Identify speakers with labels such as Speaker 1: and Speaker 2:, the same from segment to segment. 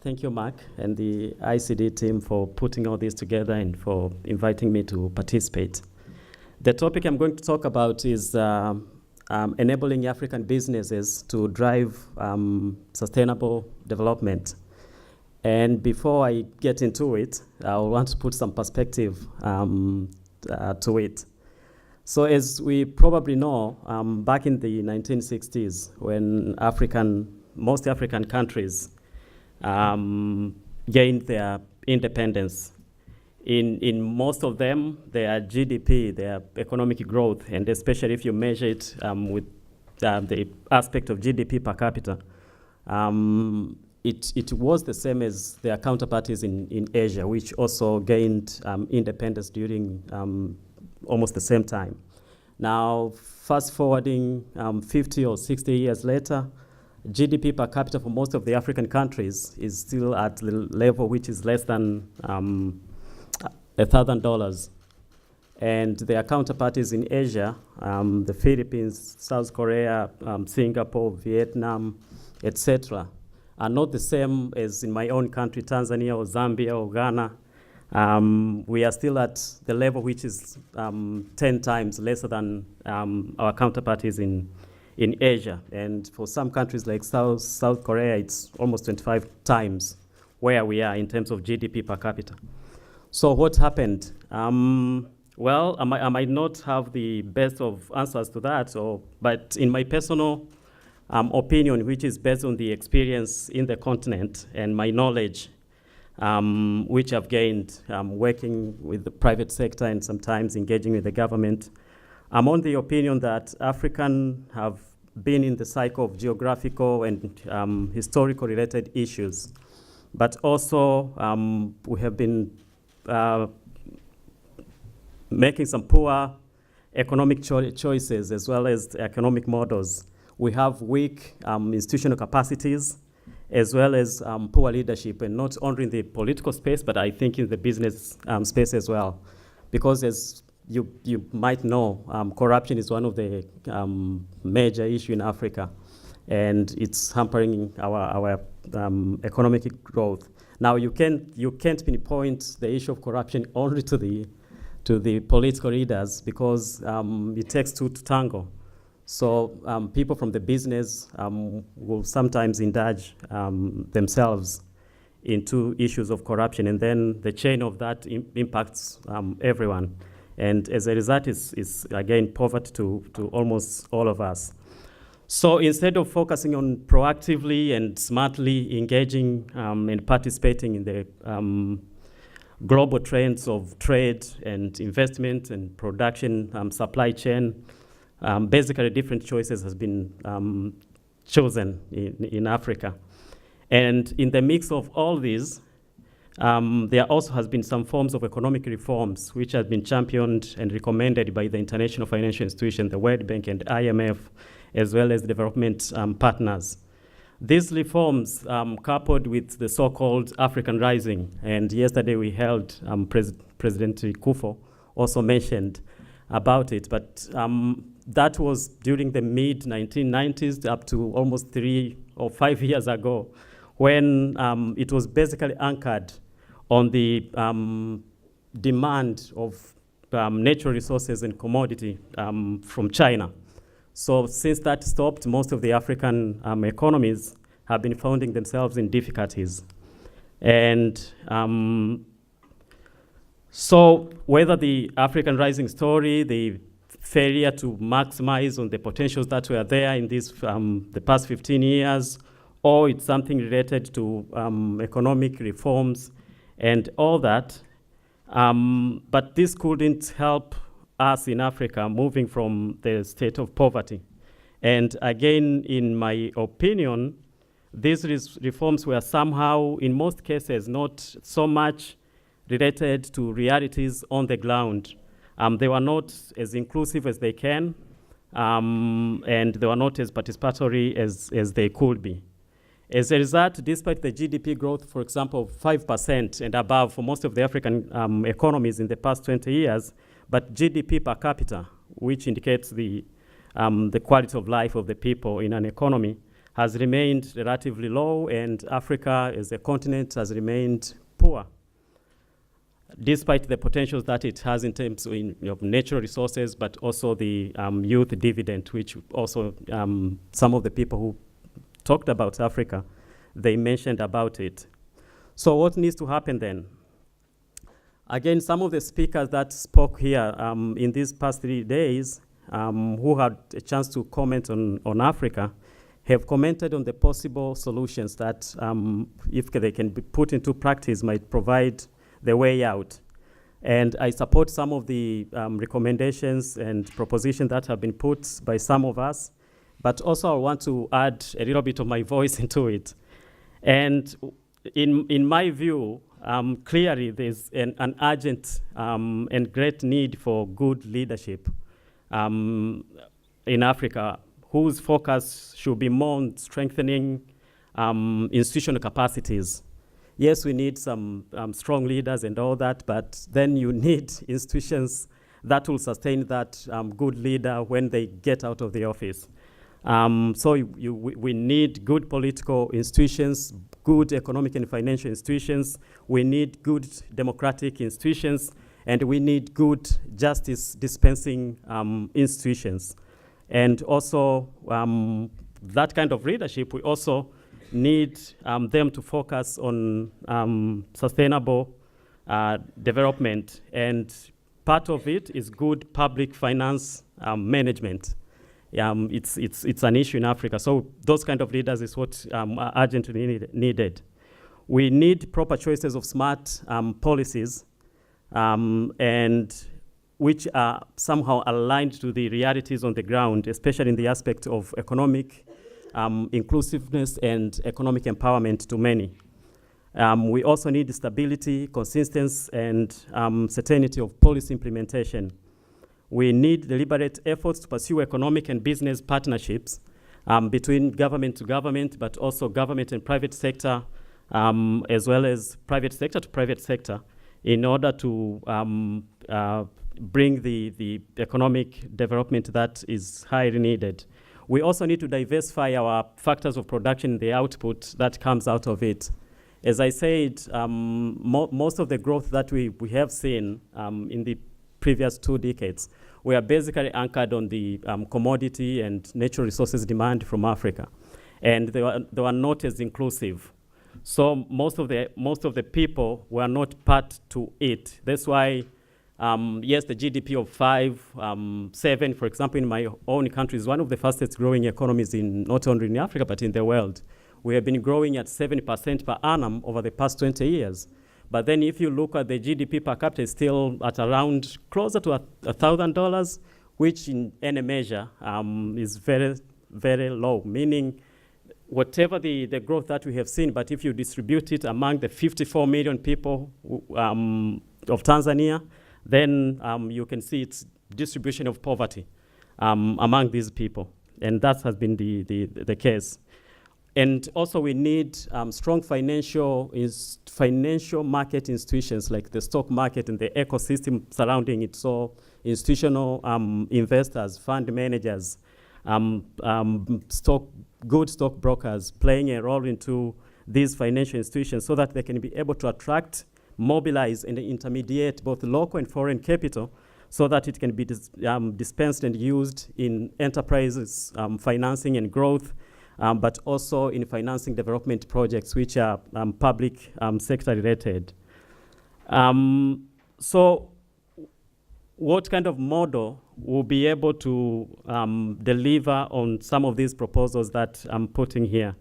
Speaker 1: Thank you, Mark, and the ICD team for putting all this together and for inviting me to participate. The topic I'm going to talk about is enabling African businesses to drive sustainable development. And before I get into it, I want to put some perspective to it. So as we probably know, back in the 1960s, when most African countries gained their independence, in most of them, their GDP, their economic growth, and especially if you measure it with the aspect of GDP per capita, it was the same as their counterparts in Asia, which also gained independence during almost the same time. Now, fast forwarding 50 or 60 years later, GDP per capita for most of the African countries is still at the level which is less than $1,000. And their counterparts in Asia, the Philippines, South Korea, Singapore, Vietnam, etc., are not the same as in my own country, Tanzania or Zambia or Ghana. We are still at the level which is 10 times lesser than our counterparts in Asia. And for some countries like South Korea, it's almost 25 times where we are in terms of GDP per capita. So what happened? Well, I might not have the best of answers to that, but in my personal opinion, which is based on the experience in the continent and my knowledge, which I've gained working with the private sector and sometimes engaging with the government, I'm on the opinion that Africans have been in the cycle of geographical and historical related issues, but also we have been making some poor economic choices as well as economic models. We have weak institutional capacities as well as poor leadership, and not only in the political space, but I think in the business space as well. Because as you might know, corruption is one of the major issues in Africa, and it's hampering our economic growth. Now, you can't pinpoint the issue of corruption only to the political leaders, because it takes two to tango. So people from the business will sometimes indulge themselves into issues of corruption, and then the chain of that impacts everyone. And as a result, is again poverty to almost all of us. So instead of focusing on proactively and smartly engaging and participating in the global trends of trade and investment and production, supply chain, basically different choices has been chosen in Africa. And in the mix of all these, there also has been some forms of economic reforms which have been championed and recommended by the international financial institution, the World Bank and IMF, as well as development partners. These reforms coupled with the so-called African Rising, and yesterday we held, President Kufo also mentioned about it, but that was during the mid-1990s up to almost 3 or 5 years ago, when it was basically anchored on the demand of natural resources and commodity from China. So since that stopped, most of the African economies have been finding themselves in difficulties. And so whether the African Rising story, the failure to maximize on the potentials that were there in this, the past 15 years, or it's something related to economic reforms and all that. But this couldn't help us in Africa moving from the state of poverty. And again, in my opinion, these reforms were somehow, in most cases, not so much related to realities on the ground. They were not as inclusive as they can, and they were not as participatory as they could be. As a result, despite the GDP growth, for example, of 5% and above for most of the African economies in the past 20 years, but GDP per capita, which indicates the quality of life of the people in an economy, has remained relatively low, and Africa as a continent has remained poor, despite the potentials that it has in terms of natural resources, but also the youth dividend, which also some of the people who talked about Africa, they mentioned about it. So what needs to happen then? Again, some of the speakers that spoke here in these past 3 days, who had a chance to comment on Africa, have commented on the possible solutions that, if they can be put into practice, might provide the way out. And I support some of the recommendations and propositions that have been put by some of us, but also I want to add a little bit of my voice into it. And in my view, clearly there's an urgent and great need for good leadership in Africa, whose focus should be more on strengthening institutional capacities. Yes, we need some strong leaders and all that, but then you need institutions that will sustain that good leader when they get out of the office. So we need good political institutions, good economic and financial institutions. We need good democratic institutions, and we need good justice dispensing institutions. And also, that kind of leadership, we also need them to focus on sustainable development. And part of it is good public finance management. It's an issue in Africa. So those kind of leaders is what are urgently needed. We need proper choices of smart policies, and which are somehow aligned to the realities on the ground, especially in the aspect of economic inclusiveness and economic empowerment to many. We also need stability, consistency, and certainty of policy implementation. We need deliberate efforts to pursue economic and business partnerships between government to government, but also government and private sector, as well as private sector to private sector, in order to bring the economic development that is highly needed. We also need to diversify our factors of production, the output that comes out of it. As I said, most of the growth that we have seen in the previous 2 decades, we are basically anchored on the commodity and natural resources demand from Africa, and they were not as inclusive. So most of the people were not part to it. That's why, yes, the GDP of 5.7, for example, in my own country, is one of the fastest growing economies in not only in Africa but in the world. We have been growing at 70% per annum over the past 20 years. But then if you look at the GDP per capita, it's still at around closer to $1,000, which in any measure is very, very low, meaning whatever the growth that we have seen, but if you distribute it among the 54 million people of Tanzania, then you can see its distribution of poverty among these people. And that has been the case. And also we need strong financial market institutions like the stock market and the ecosystem surrounding it. So institutional investors, fund managers, good stock brokers playing a role into these financial institutions so that they can be able to attract, mobilize, and intermediate both local and foreign capital so that it can be dispensed and used in enterprises, financing and growth, but also in financing development projects which are public sector related. So what kind of model will be able to deliver on some of these proposals that I'm putting here?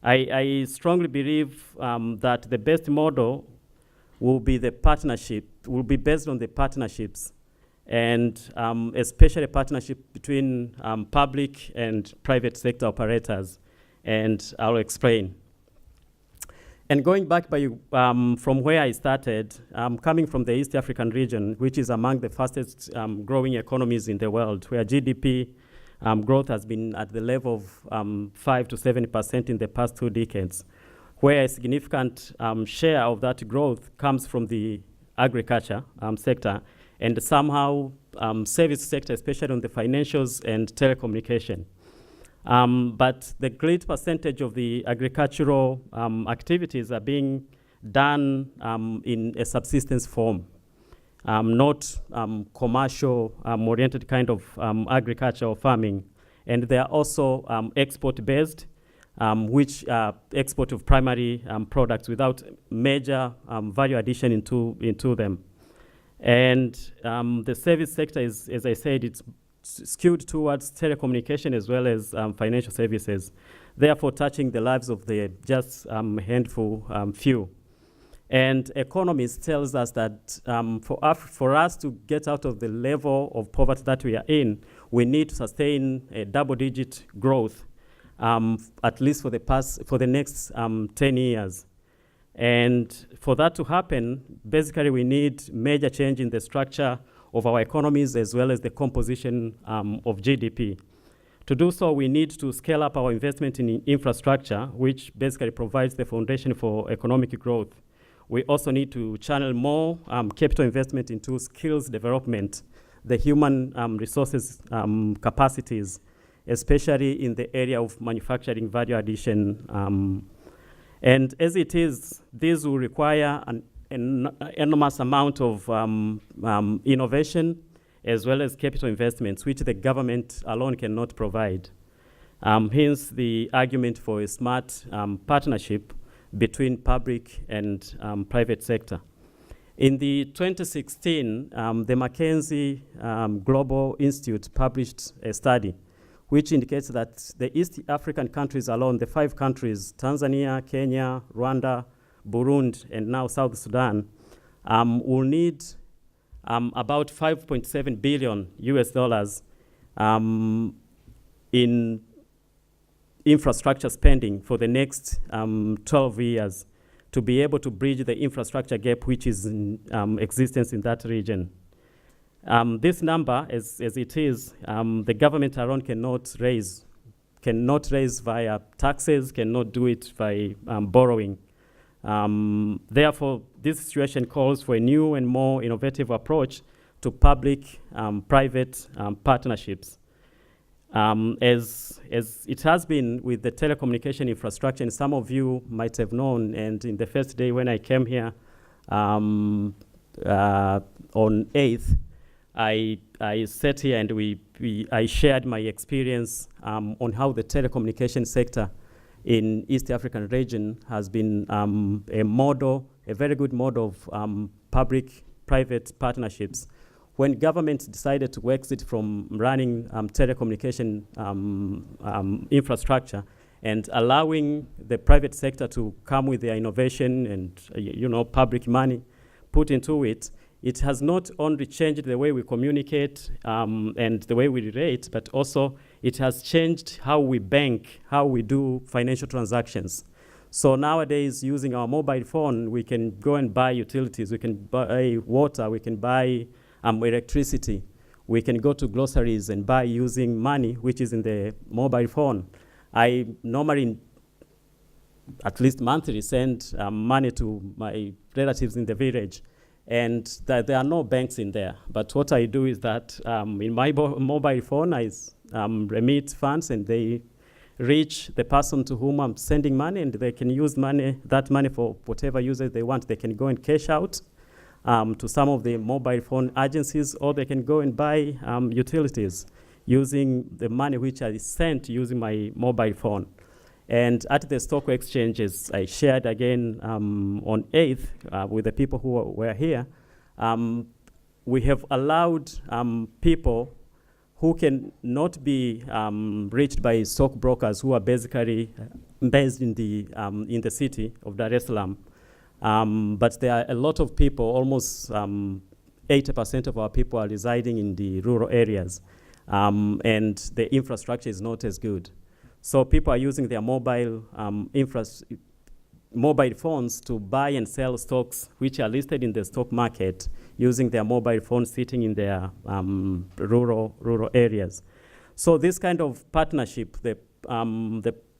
Speaker 1: I strongly believe that the best model will be the partnership, will be based on the partnerships, and especially a partnership between public and private sector operators, and I'll explain. And going back from where I started, coming from the East African region, which is among the fastest growing economies in the world, where GDP growth has been at the level of 5 to 7% in the past 2 decades, where a significant share of that growth comes from the agriculture sector, and somehow service sector, especially on the financials and telecommunication. But the great percentage of the agricultural activities are being done in a subsistence form, not commercial oriented kind of agriculture or farming. And they are also export-based, which export of primary products without major value addition into them. And the service sector is, as I said, it's skewed towards telecommunication as well as financial services, therefore touching the lives of the just handful few. And economists tells us that for us to get out of the level of poverty that we are in, we need to sustain a double-digit growth, at least for the next 10 years. And for that to happen, basically we need major change in the structure of our economies as well as the composition of GDP. To do so, we need to scale up our investment in infrastructure, which basically provides the foundation for economic growth. We also need to channel more capital investment into skills development, the human resources capacities, especially in the area of manufacturing value addition. And as it is, this will require an enormous amount of innovation as well as capital investments, which the government alone cannot provide. Hence the argument for a smart partnership between public and private sector. In the 2016, the McKinsey Global Institute published a study which indicates that the East African countries alone, the 5 countries, Tanzania, Kenya, Rwanda, Burundi, and now South Sudan, will need about $5.7 billion US in infrastructure spending for the next 12 years to be able to bridge the infrastructure gap which is in existence in that region. This number, as it is, the government alone cannot raise via taxes, cannot do it by borrowing. Therefore, this situation calls for a new and more innovative approach to public-private partnerships. As it has been with the telecommunication infrastructure, and some of you might have known, and in the first day when I came here on 8th, I sat here and I shared my experience on how the telecommunication sector in East African region has been a very good model of public-private partnerships. When government decided to exit from running telecommunication infrastructure and allowing the private sector to come with their innovation and public money put into it, it has not only changed the way we communicate and the way we relate, but also it has changed how we bank, how we do financial transactions. So nowadays, using our mobile phone, we can go and buy utilities, we can buy water, we can buy electricity. We can go to groceries and buy using money, which is in the mobile phone. I normally, at least monthly, send money to my relatives in the village. And there are no banks in there. But what I do is that in my mobile phone, I remit funds and they reach the person to whom I'm sending money, and they can use that money for whatever usage they want. They can go and cash out to some of the mobile phone agencies, or they can go and buy utilities using the money which I sent using my mobile phone. And at the stock exchanges, I shared again on 8th with the people who were here, we have allowed people who can not be reached by stockbrokers who are basically based in the city of Dar es Salaam. But there are a lot of people, almost 80% of our people are residing in the rural areas, and the infrastructure is not as good. So people are using their mobile phones to buy and sell stocks which are listed in the stock market using their mobile phones sitting in their rural areas. So this kind of partnership, the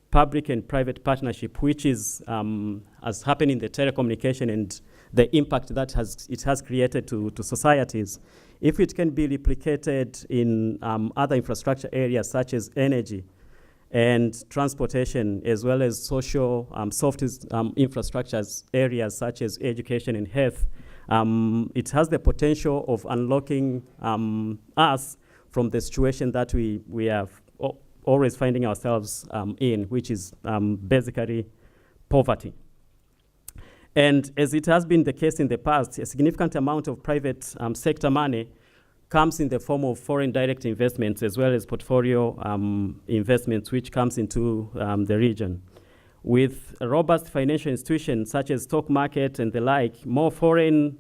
Speaker 1: public and private partnership, which is has happened in the telecommunication and the impact that it has created to societies, if it can be replicated in other infrastructure areas such as energy, and transportation, as well as social soft infrastructures areas such as education and health, it has the potential of unlocking us from the situation that we are always finding ourselves in, which is basically poverty. And as it has been the case in the past, a significant amount of private sector money comes in the form of foreign direct investments, as well as portfolio investments, which comes into the region. With robust financial institutions such as stock market and the like, more foreign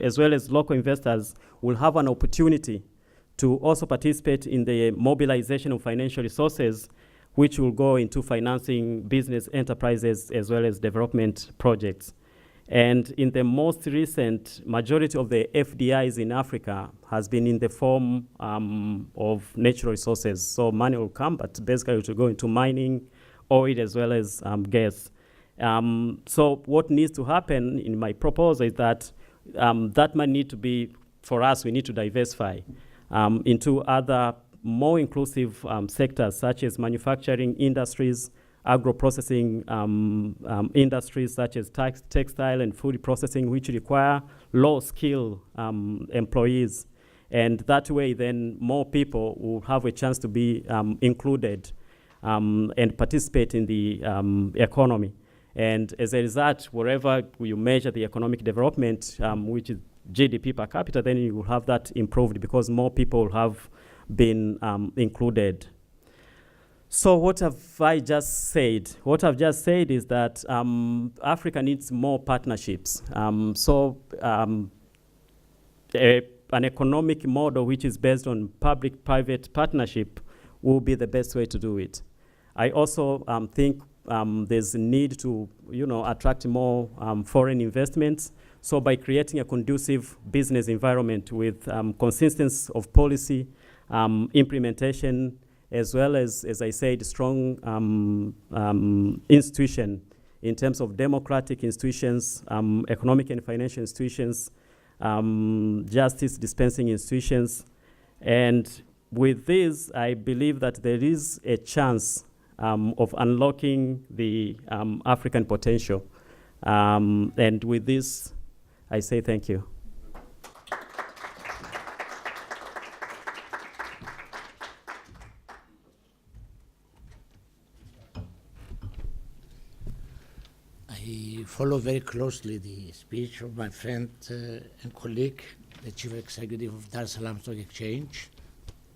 Speaker 1: as well as local investors will have an opportunity to also participate in the mobilization of financial resources, which will go into financing business enterprises as well as development projects. And in the most recent, majority of the FDIs in Africa has been in the form of natural resources. So money will come, but basically it will go into mining, oil, as well as gas. So what needs to happen in my proposal is that that money need to be, for us, we need to diversify into other more inclusive sectors such as manufacturing industries, agro-processing industries such as textile and food processing, which require low-skill employees. And that way, then, more people will have a chance to be included and participate in the economy. And as a result, wherever you measure the economic development, which is GDP per capita, then you will have that improved because more people have been included. So what have I just said? What I've just said is that Africa needs more partnerships. An economic model which is based on public-private partnership will be the best way to do it. I also think there's a need to, attract more foreign investments. So by creating a conducive business environment with consistency of policy, implementation, as well as I said, strong institution in terms of democratic institutions, economic and financial institutions, justice dispensing institutions. And with this, I believe that there is a chance of unlocking the African potential. And with this, I say thank you.
Speaker 2: I follow very closely the speech of my friend and colleague, the Chief Executive of Dar es Salaam Stock Exchange.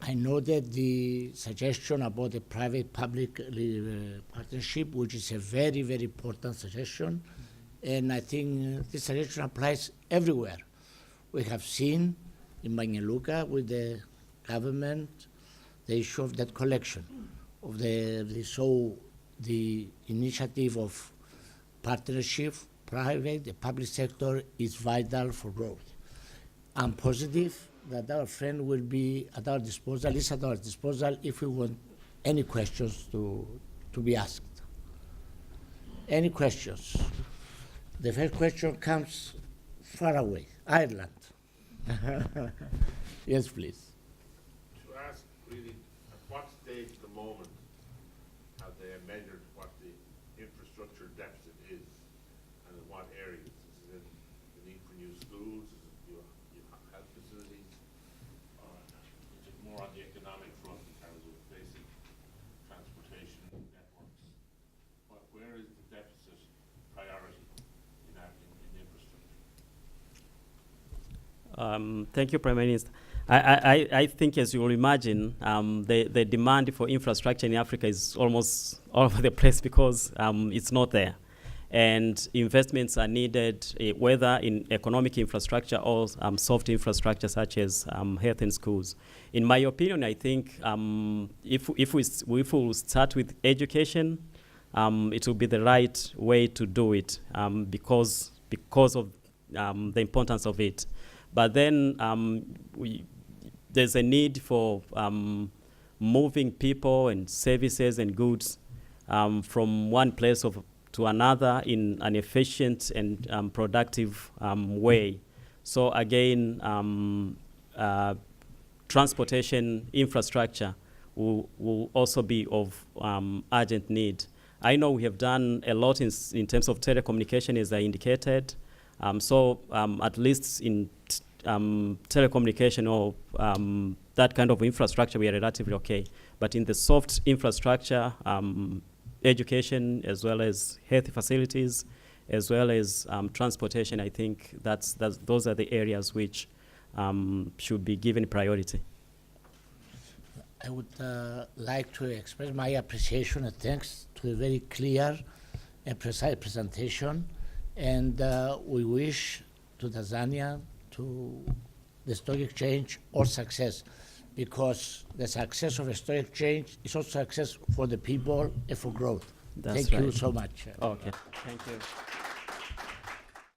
Speaker 2: I know that the suggestion about the private-public partnership, which is a very, very important suggestion, and I think this suggestion applies everywhere. We have seen in Banyaluka with the government the issue of debt collection, of the initiative of partnership, private, the public sector is vital for growth. I'm positive that our friend will be at our disposal, is at our disposal if we want any questions to be asked. Any questions? The first question comes far away, Ireland. Yes, please.
Speaker 3: To ask really, at what stage at the moment have they measured what the infrastructure deficit is and in what areas? Is it the need for new schools? Is it new health facilities? Or is it more on the economic front in terms of basic transportation networks? Where is the deficit priority in infrastructure?
Speaker 1: Thank you, Prime Minister. I think, as you will imagine, the demand for infrastructure in Africa is almost all over the place because it's not there. And investments are needed, whether in economic infrastructure or soft infrastructure such as health and schools. In my opinion, I think if we start with education, it will be the right way to do it because of the importance of it. But then there's a need for moving people and services and goods from one place to another in an efficient and productive way. So again, transportation infrastructure will also be of urgent need. I know we have done a lot in terms of telecommunication, as I indicated. At least in telecommunication or that kind of infrastructure, we are relatively okay. But in the soft infrastructure, education, as well as health facilities, as well as transportation, I think those are the areas which should be given priority.
Speaker 2: I would like to express my appreciation and thanks to a very clear and precise presentation. And we wish to Tanzania, to the stock exchange, all success, because the success of a stock exchange is also success for the people and for growth.
Speaker 1: That's
Speaker 2: Thank you
Speaker 1: right.
Speaker 2: so much.
Speaker 1: Okay, thank you.